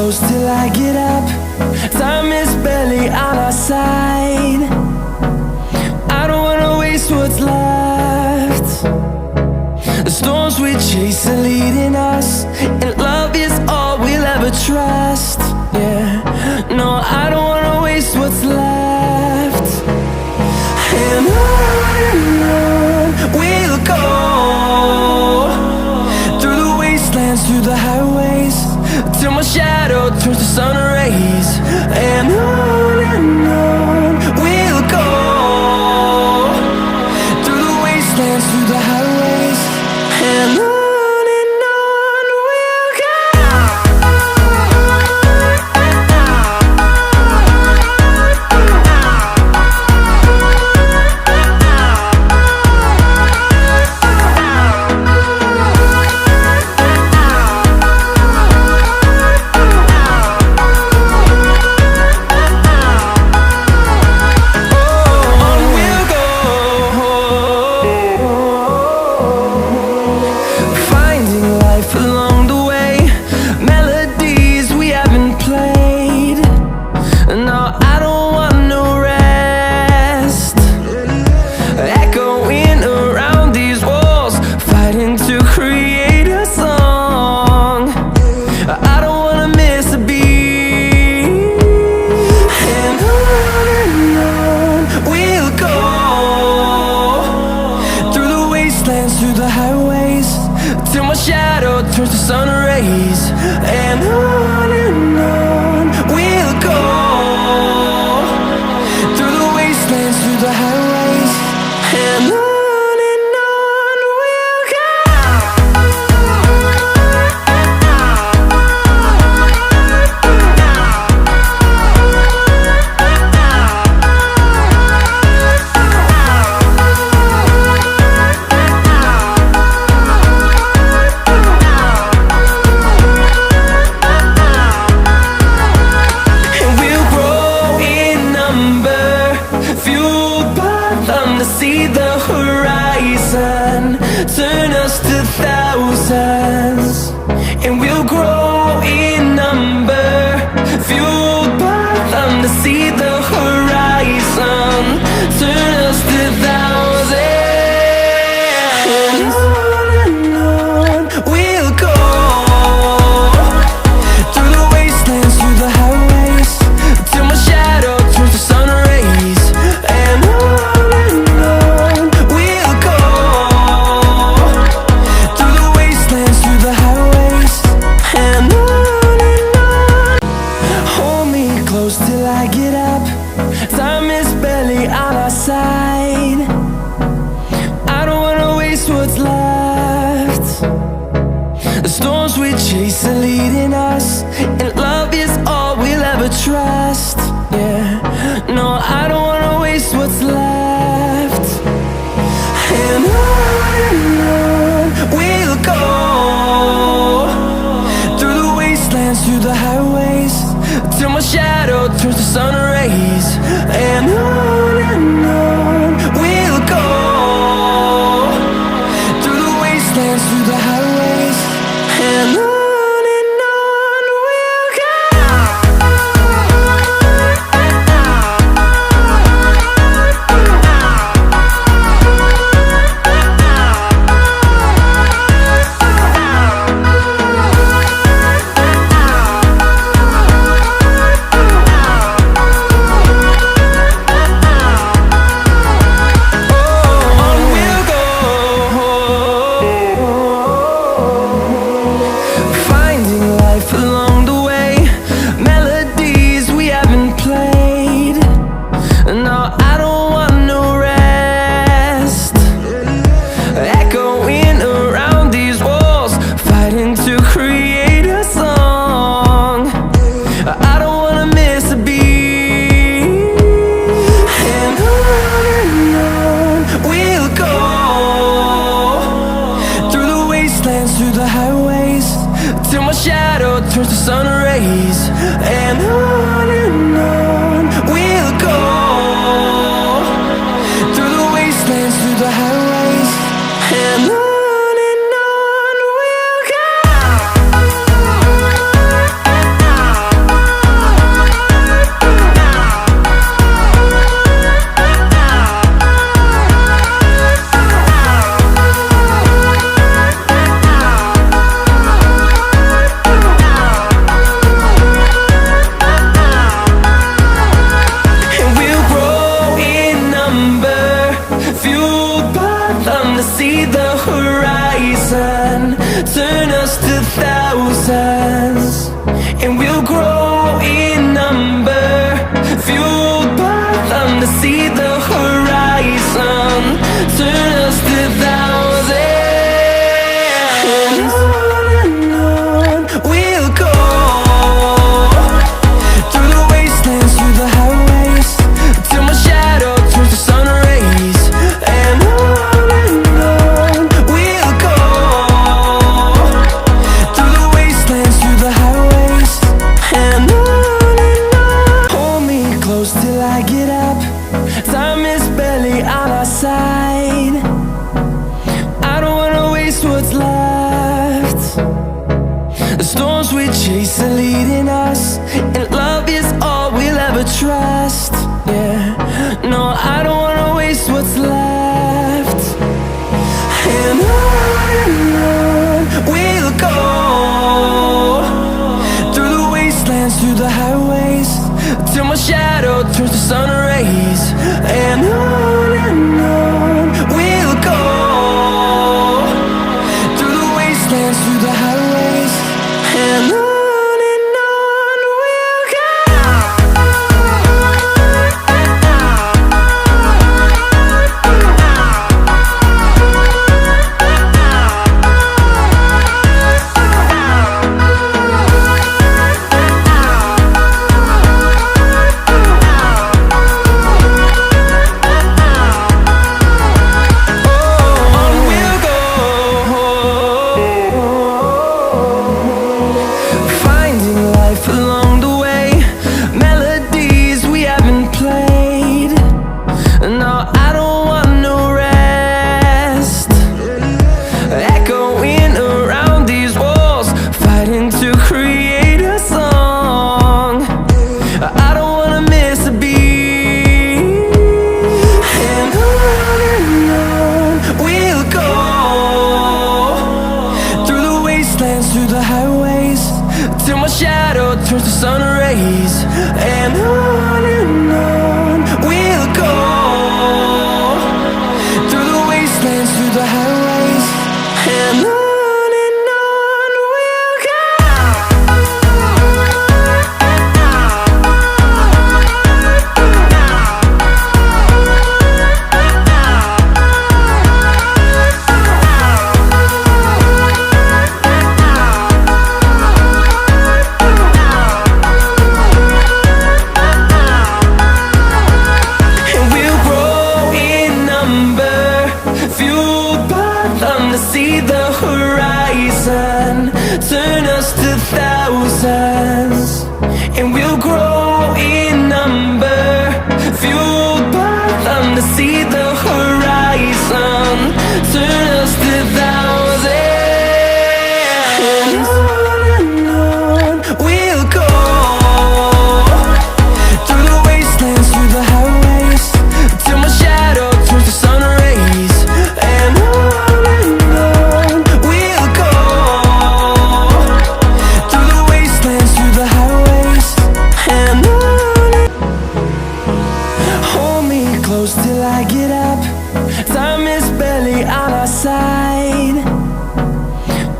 close till I get up. Time is barely on our side. I don't wanna waste what's left. The storms we chase are leading us, and love is all we'll ever trust. Yeah, no, I don't wanna waste what's left. And on we'll go, through the wastelands, through the highways, till my shadow turns to sun rays. And on we'll go, through the wastelands, through the highways, and on. Through the highways, till my shadow turns to sun rays. And on we'll go, through the wastelands, through the highways, and on. See the horizon turn us to thousands, and we'll grow in number, fueled by them. To see the horizon turn us to thousands, and on we'll go, through the wastelands, through the highways, till my shadow turns to sun rays. And on till I get up. Time is barely on our side. I don't wanna waste what's left. The storms we chase are leading us, and love is all we'll ever trust. Yeah, no, I don't wanna waste what's left. And on we'll go, through the wastelands, through the highways, till my shadow turns to sun rays. And on we'll go, through the wastelands, through the highways, and on. Through the highways, till my shadow turns to sun rays. And on we'll go, through the wastelands, through the highways, and on. thousands, and we'll grow in number, fueled by them to see the horizon, turn us to thousands. And on we'll go, through the wastelands, through the highways, till my shadow turns to sun rays. And on we'll go, through the wastelands, through the highways. And on. Hold me close till I get up, time is barely on our side. I don't wanna waste what's left. The storms we chase are leading us, and love is all we'll ever trust. Yeah, no, I don't wanna waste what's left. And on we'll go, through the wastelands, through the highways, till my shadow turns to sun rays. And on we'll go, through the wastelands, through the highways. And on we'll go. Through the highways, till my shadow turns to sun rays. And on we'll go, through the wastelands, through the highways. And on we'll go. See the horizon, turn us to thousands, and we'll grow in number, fueled by them to see the horizon, turn us to thousands. And on we'll go, through the wastelands, through the highways, till my shadow turns to sun rays. And close till I get up, time is barely on our side.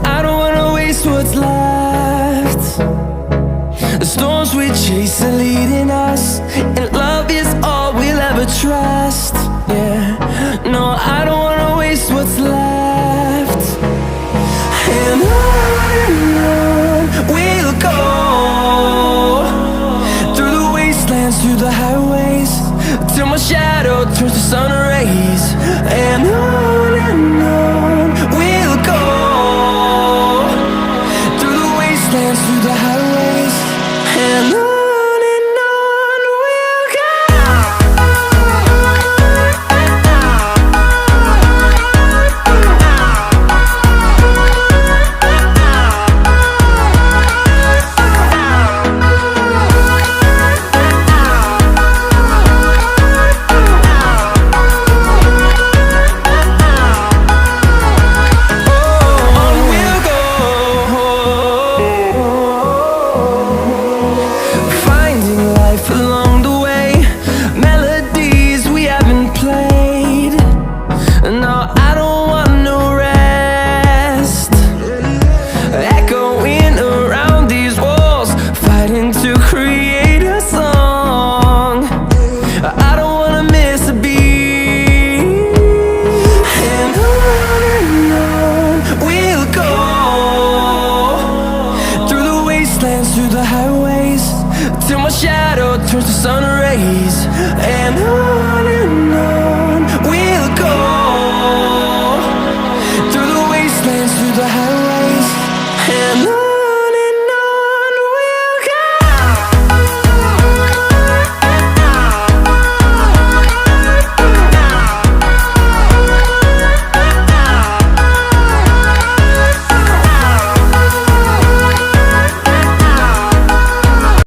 I don't wanna waste what's left. The storms we chase are leading us, and love is all we'll ever trust. Yeah, no, I don't wanna waste what's left. And on we'll go, through the wastelands, through the highways, till my shadow turns to sun rays. And on we'll go, through the wastelands, through the highways. And on